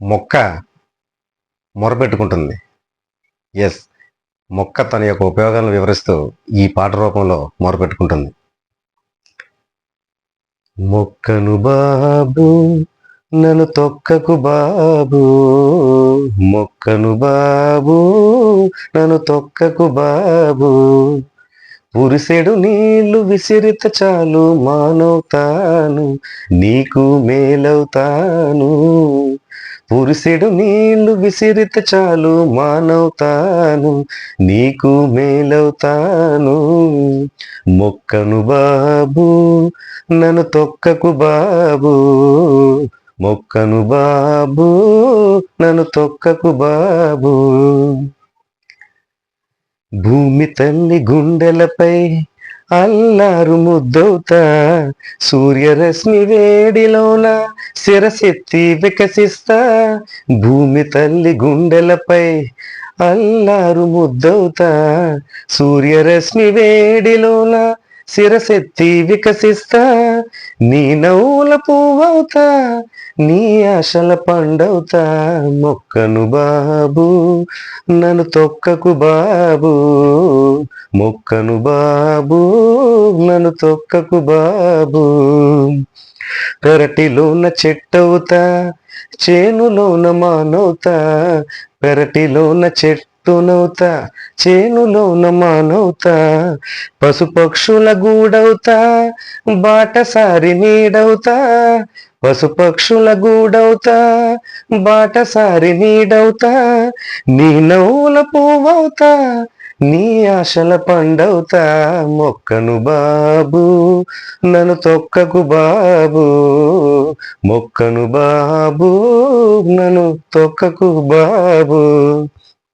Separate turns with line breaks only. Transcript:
మొక్క మొరపెట్టుకుంటుంది. ఎస్, మొక్క తన యొక్క ఉపయోగాలను వివరిస్తూ ఈ పాట రూపంలో మొరపెట్టుకుంటుంది. మొక్కను బాబు నన్ను తొక్కకు బాబు, మొక్కను బాబు నన్ను తొక్కకు బాబు, పురిసెడు నీళ్లు విసిరిత చాలు మానవుతాను, నీకు మేలవుతాను. పురిసెడు నీళ్లు విసిరిత చాలు మానవుతాను, నీకు మేలవుతాను. మొక్కను బాబు నన్ను తొక్కకు బాబు, మొక్కను బాబు నన్ను తొక్కకు బాబు. భూమి తల్లి గుండెలపై అల్లారు ముద్దవుతా, సూర్యరశ్మి వేడిలోన శిరసెత్తి వికసిస్తా. భూమి తల్లి గుండెలపై అల్లారు ముద్దవుతా, సూర్యరశ్మి వేడిలోన శిరసెత్తి వికసిస్తా. నీ నవ్వుల పువ్వవుతా, నీ ఆశల పండవుతా. మొక్కను బాబు నన్ను తొక్కకు బాబు, మొక్కను బాబు నన్ను తొక్కకు బాబు. పెరటిలోన చెట్టవుతా, చేనులోన మానవుతా, పెరటిలోన చెట్టునవుతా, చేనులోన మానవుతా. పశుపక్షుల గూడవుతా, బాటసారి నీడవుతా, పశుపక్షుల గూడవుతా, బాటసారి నీడవుతా. నీ నవ్వుల పువ్వవుతా, నీ ఆశల పండవుతా. మొక్కను బాబు నన్ను తొక్కకు బాబు, మొక్కను బాబు నన్ను తొక్కకు బాబు.